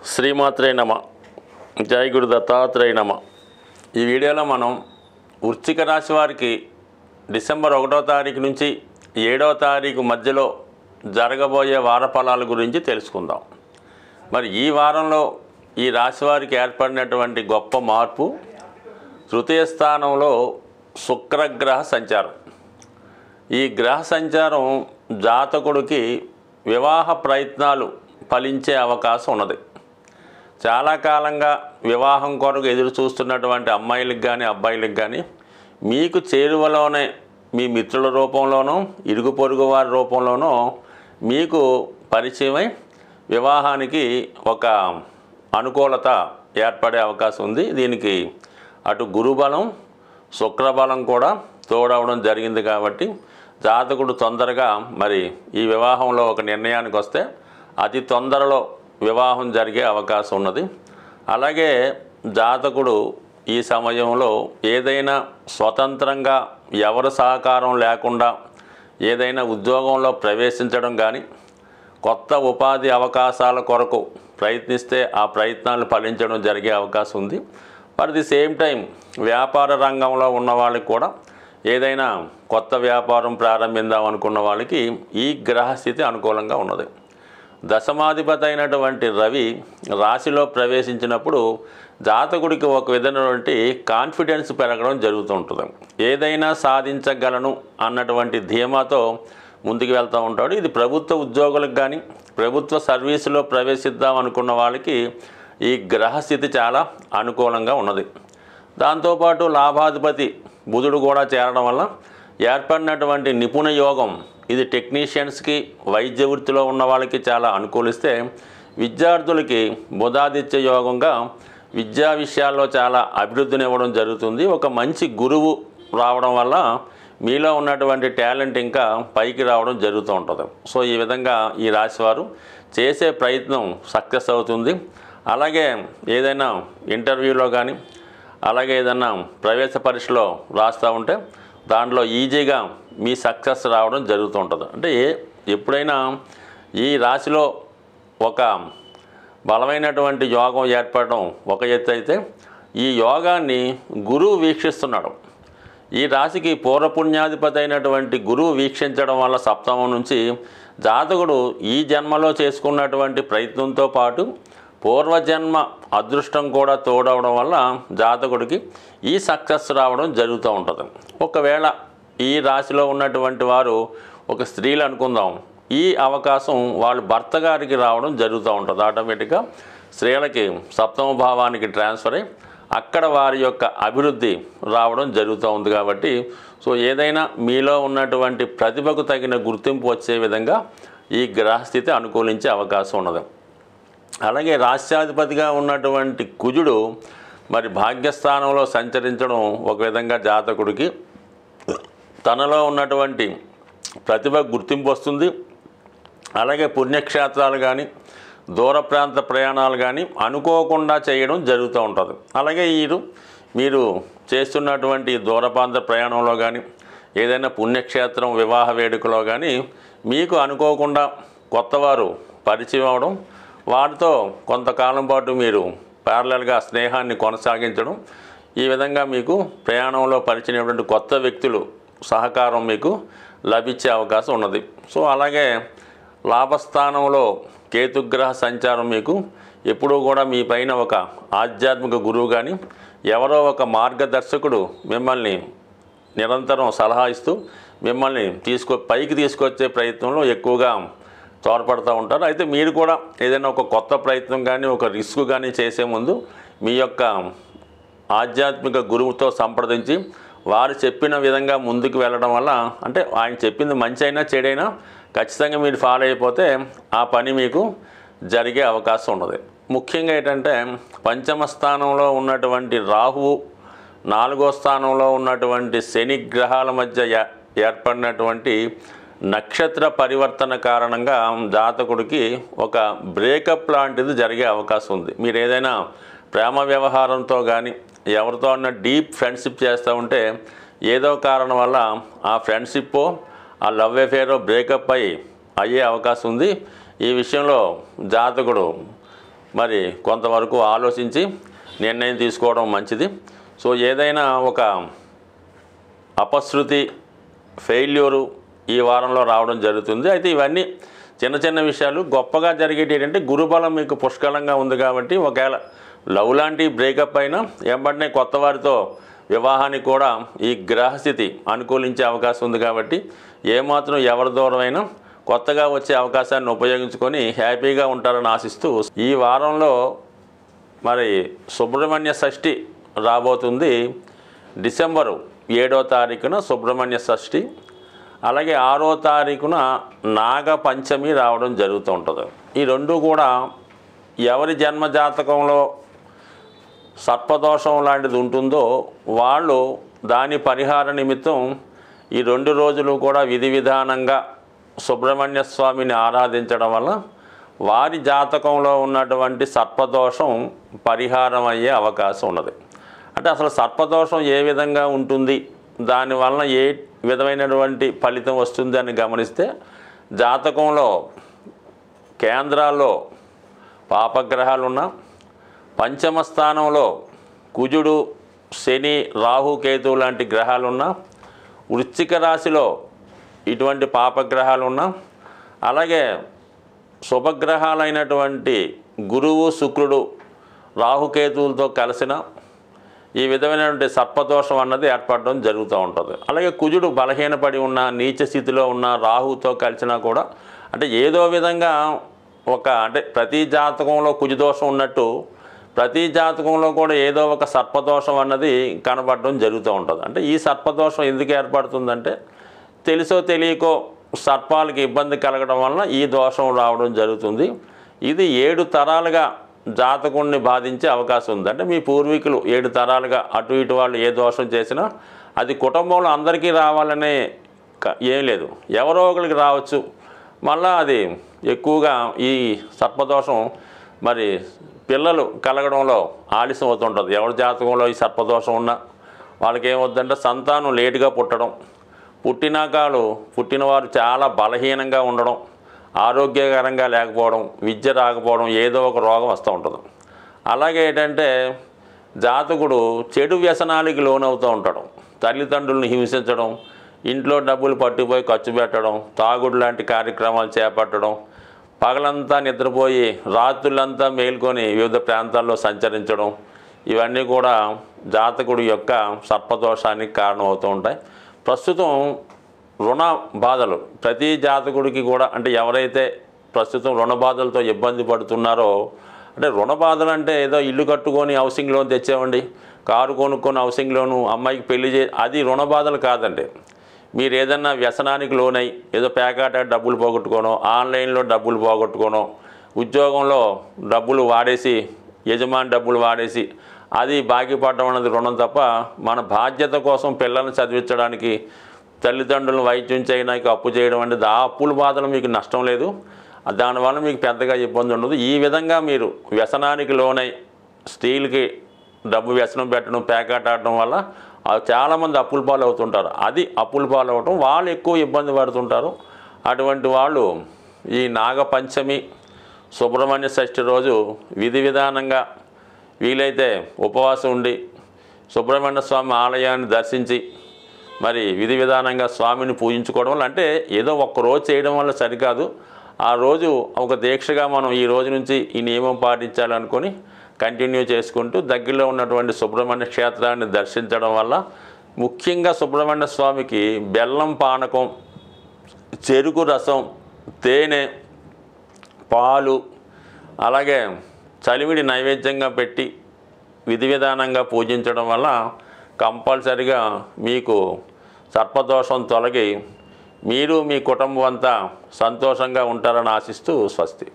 శ్రీమాత్రే నమ. జై గురు దత్తాత్రేయ నమ. ఈ వీడియోలో మనం వృశ్చిక రాశి వారికి డిసెంబర్ 1వ తారీఖు నుంచి 7వ తారీఖు మధ్యలో జరగబోయే వార ఫలాల గురించి తెలుసుకుందాం. మరి ఈ వారంలో ఈ రాశి వారికి ఏర్పడినటువంటి గొప్ప మార్పు తృతీయ స్థానంలో శుక్రగ్రహ సంచారం. ఈ గ్రహ సంచారం జాతకుడికి వివాహ ప్రయత్నాలు ఫలించే అవకాశం ఉన్నది. చాలా కాలంగా వివాహం కొరకు ఎదురు చూస్తున్నటువంటి అమ్మాయిలకు కానీ అబ్బాయిలకు కానీ మీకు చేరువలోనే మీ మిత్రుల రూపంలోనో ఇరుగు పొరుగు వారి రూపంలోనో మీకు పరిచయమై వివాహానికి ఒక అనుకూలత ఏర్పడే అవకాశం ఉంది. దీనికి అటు గురుబలం శుక్రబలం కూడా తోడవడం జరిగింది. కాబట్టి జాతకుడు తొందరగా మరి ఈ వివాహంలో ఒక నిర్ణయానికి వస్తే అతి తొందరలో వివాహం జరిగే అవకాశం ఉన్నది. అలాగే జాతకుడు ఈ సమయంలో ఏదైనా స్వతంత్రంగా ఎవరి సహకారం లేకుండా ఏదైనా ఉద్యోగంలో ప్రవేశించడం కానీ కొత్త ఉపాధి అవకాశాల కొరకు ప్రయత్నిస్తే ఆ ప్రయత్నాలు ఫలించడం జరిగే అవకాశం ఉంది. అట్ ది సేమ్ టైం వ్యాపార రంగంలో ఉన్న వాళ్ళకి కూడా ఏదైనా కొత్త వ్యాపారం ప్రారంభిద్దాం అనుకున్న వాళ్ళకి ఈ గ్రహస్థితి అనుకూలంగా ఉన్నది. దశమాధిపతి అయినటువంటి రవి రాశిలో ప్రవేశించినప్పుడు జాతకుడికి ఒక విధమైనటువంటి కాన్ఫిడెన్స్ పెరగడం జరుగుతూ ఉంటుంది. ఏదైనా సాధించగలను అన్నటువంటి ధీమాతో ముందుకు వెళ్తూ ఉంటాడు. ఇది ప్రభుత్వ ఉద్యోగులకు కానీ ప్రభుత్వ సర్వీసులో ప్రవేశిద్దాం అనుకున్న వాళ్ళకి ఈ గ్రహస్థితి చాలా అనుకూలంగా ఉన్నది. దాంతోపాటు లాభాధిపతి బుధుడు కూడా చేరడం వల్ల ఏర్పడినటువంటి నిపుణ యోగం ఇది టెక్నీషియన్స్కి వైద్య వృత్తిలో ఉన్న వాళ్ళకి చాలా అనుకూలిస్తే విద్యార్థులకి బుధాదిత్య యోగంగా విద్యా విషయాల్లో చాలా అభివృద్ధినివ్వడం జరుగుతుంది. ఒక మంచి గురువు రావడం వల్ల మీలో ఉన్నటువంటి టాలెంట్ ఇంకా పైకి రావడం జరుగుతూ ఉంటుంది. సో ఈ విధంగా ఈ రాశివారు చేసే ప్రయత్నం సక్సెస్ అవుతుంది. అలాగే ఏదైనా ఇంటర్వ్యూలో కానీ అలాగే ఏదైనా ప్రవేశ పరీక్షలో రాస్తూ ఉంటే దాంట్లో ఈజీగా మీ సక్సెస్ రావడం జరుగుతూ ఉంటుంది. అంటే ఎప్పుడైనా ఈ రాశిలో ఒక బలమైనటువంటి యోగం ఏర్పడడం ఒక ఎత్తు అయితే ఈ యోగాన్ని గురువు వీక్షిస్తున్నాడు. ఈ రాశికి పూర్వపుణ్యాధిపతి అయినటువంటి గురువు వీక్షించడం వల్ల సప్తమం నుంచి జాతకుడు ఈ జన్మలో చేసుకున్నటువంటి ప్రయత్నంతో పాటు పూర్వజన్మ అదృష్టం కూడా తోడవడం వల్ల జాతకుడికి ఈ సక్సెస్ రావడం జరుగుతూ ఉంటుంది. ఒకవేళ ఈ రాశిలో ఉన్నటువంటి వారు ఒక స్త్రీలు అనుకుందాం, ఈ అవకాశం వాళ్ళు భర్త గారికి రావడం జరుగుతూ ఉంటుంది. ఆటోమేటిక్గా స్త్రీలకి సప్తమ భావానికి ట్రాన్స్ఫర్ అయ్యి అక్కడ వారి యొక్క అభివృద్ధి రావడం జరుగుతూ ఉంది. కాబట్టి సో ఏదైనా మీలో ఉన్నటువంటి ప్రతిభకు తగిన గుర్తింపు వచ్చే విధంగా ఈ గ్రహస్థితి అనుకూలించే అవకాశం ఉన్నది. అలాగే రాష్ట్రాధిపతిగా ఉన్నటువంటి కుజుడు మరి భాగ్యస్థానంలో సంచరించడం ఒక విధంగా జాతకుడికి తనలో ఉన్నటువంటి ప్రతిభ గుర్తింపు వస్తుంది. అలాగే పుణ్యక్షేత్రాలు కానీ దూర ప్రాంత ప్రయాణాలు కానీ అనుకోకుండా చేయడం జరుగుతూ ఉంటుంది. అలాగే మీరు చేస్తున్నటువంటి దూర ప్రాంత ప్రయాణంలో కానీ ఏదైనా పుణ్యక్షేత్రం వివాహ వేడుకలో కానీ మీకు అనుకోకుండా కొత్తవారు పరిచయం అవడం, వారితో కొంతకాలం పాటు మీరు ప్యారలల్గా స్నేహాన్ని కొనసాగించడం, ఈ విధంగా మీకు ప్రయాణంలో పరిచయమైనటువంటి కొత్త వ్యక్తులు సహకారం మీకు లభించే అవకాశం ఉన్నది. సో అలాగే లాభస్థానంలో కేతుగ్రహ సంచారం మీకు ఎప్పుడూ కూడా మీ పైన ఒక ఆధ్యాత్మిక గురువు కానీ ఎవరో ఒక మార్గదర్శకుడు మిమ్మల్ని నిరంతరం సలహా ఇస్తూ మిమ్మల్ని పైకి తీసుకొచ్చే ప్రయత్నంలో ఎక్కువగా తోడ్పడుతూ ఉంటారు. అయితే మీరు కూడా ఏదైనా ఒక కొత్త ప్రయత్నం కానీ ఒక రిస్క్ కానీ చేసే ముందు మీ యొక్క ఆధ్యాత్మిక గురువుతో సంప్రదించి వారు చెప్పిన విధంగా ముందుకు వెళ్ళడం వల్ల, అంటే ఆయన చెప్పింది మంచి అయినా చెడైనా ఖచ్చితంగా మీరు ఫాలో అయిపోతే ఆ పని మీకు జరిగే అవకాశం ఉన్నది. ముఖ్యంగా ఏంటంటే పంచమ స్థానంలో ఉన్నటువంటి రాహువు 4వ స్థానంలో ఉన్నటువంటి శని గ్రహాల మధ్య ఏర్పడినటువంటి నక్షత్ర పరివర్తన కారణంగా జాతకుడికి ఒక బ్రేకప్ లాంటిది జరిగే అవకాశం ఉంది. మీరు ఏదైనా ప్రేమ వ్యవహారంతో కానీ ఎవరితో అన్న డీప్ ఫ్రెండ్షిప్ చేస్తూ ఉంటే ఏదో కారణం వల్ల ఆ ఫ్రెండ్షిప్ ఆ లవ్ అఫేర్ బ్రేకప్ అయ్యే అవకాశం ఉంది. ఈ విషయంలో జాతకుడు మరి కొంతవరకు ఆలోచించి నిర్ణయం తీసుకోవడం మంచిది. సో ఏదైనా ఒక అపశృతి ఫెయిల్యూరు ఈ వారంలో రావడం జరుగుతుంది. అయితే ఇవన్నీ చిన్న చిన్న విషయాలు. గొప్పగా జరిగేటి ఏంటంటే గురుబలం మీకు పుష్కలంగా ఉంది కాబట్టి ఒకవేళ లవ్ లాంటి బ్రేకప్ అయినా వెంబడినే కొత్త వారితో వివాహానికి కూడా ఈ గ్రహస్థితి అనుకూలించే అవకాశం ఉంది కాబట్టి ఏమాత్రం ఎవరి దూరమైనా కొత్తగా వచ్చే అవకాశాన్ని ఉపయోగించుకొని హ్యాపీగా ఉంటారని ఆశిస్తూ ఈ వారంలో మరి సుబ్రహ్మణ్య షష్ఠి రాబోతుంది. డిసెంబరు 7వ తారీఖున సుబ్రహ్మణ్య షష్ఠి, అలాగే 6వ తారీఖున నాగపంచమి రావడం జరుగుతూ ఉంటుంది. ఈ రెండు కూడా ఎవరి జన్మ జాతకంలో సర్పదోషం లాంటిది ఉంటుందో వాళ్ళు దాని పరిహార నిమిత్తం ఈ 2 రోజులు కూడా విధి విధానంగా సుబ్రహ్మణ్య స్వామిని ఆరాధించడం వల్ల వారి జాతకంలో ఉన్నటువంటి సర్పదోషం పరిహారం అయ్యే అవకాశం ఉన్నది. అంటే అసలు సర్పదోషం ఏ విధంగా ఉంటుంది, దానివల్ల ఏ విధమైనటువంటి ఫలితం వస్తుంది అని గమనిస్తే జాతకంలో కేంద్రాల్లో పాపగ్రహాలున్నా, పంచమ స్థానంలో కుజుడు, శని, రాహు, కేతు లాంటి గ్రహాలున్నా, వృశ్చిక రాశిలో ఇటువంటి పాపగ్రహాలున్నా, అలాగే శుభగ్రహాలైనటువంటి గురువు, శుక్రుడు, రాహుకేతువులతో కలిసిన ఈ విధమైనటువంటి సర్పదోషం అన్నది ఏర్పడడం జరుగుతూ ఉంటుంది. అలాగే కుజుడు బలహీనపడి ఉన్న, నీచ స్థితిలో ఉన్న రాహుతో కలిసినా కూడా అంటే ఏదో విధంగా అంటే ప్రతి జాతకంలో కుజదోషం ఉన్నట్టు ప్రతి జాతకంలో కూడా ఏదో ఒక సర్పదోషం అన్నది కనబడడం జరుగుతూ ఉంటుంది. అంటే ఈ సర్పదోషం ఎందుకు ఏర్పడుతుందంటే తెలుసో తెలియకో సర్పాలకి ఇబ్బంది కలగడం వలన ఈ దోషం రావడం జరుగుతుంది. ఇది 7 తరాలుగా జాతకుడిని బాధించే అవకాశం ఉంది. అంటే మీ పూర్వీకులు 7 తరాలుగా అటు ఇటు వాళ్ళు ఏ దోషం చేసినా అది కుటుంబంలో అందరికీ రావాలనే ఏం లేదు, ఎవరో ఒకరికి రావచ్చు. మళ్ళా అది ఎక్కువగా ఈ సర్పదోషం మరి పిల్లలు కలగడంలో ఆలస్యం అవుతుంటుంది. ఎవరి జాతకంలో ఈ సర్పదోషం ఉన్నా వాళ్ళకి ఏమవుతుందంటే సంతానం లేటుగా పుట్టడం, పుట్టినవారు చాలా బలహీనంగా ఉండడం, ఆరోగ్యకరంగా లేకపోవడం, విద్య రాకపోవడం, ఏదో ఒక రోగం వస్తూ ఉంటుంది. అలాగే ఏంటంటే జాతకుడు చెడు వ్యసనాలకి లోనవుతూ ఉంటాడు. తల్లిదండ్రులను హింసించడం, ఇంట్లో డబ్బులు పట్టుకుపోయి ఖర్చు పెట్టడం, తాగుడు లాంటి కార్యక్రమాలు చేపట్టడం, పగలంతా నిద్రపోయి రాత్రులంతా మేల్కొని వివిధ ప్రాంతాల్లో సంచరించడం, ఇవన్నీ కూడా జాతకుడి యొక్క సర్పదోషానికి కారణమవుతూ ఉంటాయి. ప్రస్తుతం రుణ బాధలు ప్రతి జాతకుడికి కూడా అంటే ఎవరైతే ప్రస్తుతం రుణ బాధలతో ఇబ్బంది పడుతున్నారో అంటే రుణ బాధలు అంటే ఏదో ఇల్లు కట్టుకొని హౌసింగ్ లోన్ తెచ్చామండి, కారు కొనుక్కొని హౌసింగ్ లోను, అమ్మాయికి పెళ్లి అది రుణ బాధలు కాదండి. మీరు ఏదన్నా వ్యసనానికి లోనై ఏదో పేకాట డబ్బులు పోగొట్టుకోనో, ఆన్లైన్లో డబ్బులు పోగొట్టుకోనో, ఉద్యోగంలో డబ్బులు వాడేసి యజమాని డబ్బులు వాడేసి అది బాకీ పడడం అన్నది రుణం తప్ప మన బాధ్యత కోసం పిల్లల్ని చదివించడానికి తల్లిదండ్రులను వైద్యం చేయడానికి అప్పు చేయడం అనేది ఆ అప్పుల బాధలు మీకు నష్టం లేదు, దానివల్ల మీకు పెద్దగా ఇబ్బంది ఉండదు. ఈ విధంగా మీరు వ్యసనానికి లోనై స్త్రీలకి డబ్బు వ్యసనం పెట్టడం, పేకాట ఆడడం వల్ల చాలామంది అప్పుల పాలు అవుతుంటారు. అది అప్పుల పాలు అవ్వటం వాళ్ళు ఎక్కువ ఇబ్బంది పడుతుంటారు. అటువంటి వాళ్ళు ఈ నాగపంచమి, సుబ్రహ్మణ్య షష్ఠి రోజు విధి విధానంగా వీలైతే ఉపవాసం ఉండి సుబ్రహ్మణ్య స్వామి ఆలయాన్ని దర్శించి మరి విధి విధానంగా స్వామిని పూజించుకోవడం వల్ల అంటే ఏదో ఒక్కరోజు చేయడం వల్ల సరికాదు. ఆ రోజు ఒక దీక్షగా మనం ఈ రోజు నుంచి ఈ నియమం పాటించాలనుకొని కంటిన్యూ చేసుకుంటూ దగ్గరలో ఉన్నటువంటి సుబ్రహ్మణ్య క్షేత్రాన్ని దర్శించడం వల్ల ముఖ్యంగా సుబ్రహ్మణ్య స్వామికి బెల్లం పానకం, చెరుకు రసం, తేనె, పాలు అలాగే చలివిడి నైవేద్యంగా పెట్టి విధి విధానంగా పూజించడం వల్ల కంపల్సరిగా మీకు సర్పదోషం తొలగి మీరు మీ కుటుంబం అంతా సంతోషంగా ఉంటారని ఆశిస్తూ స్వస్తి.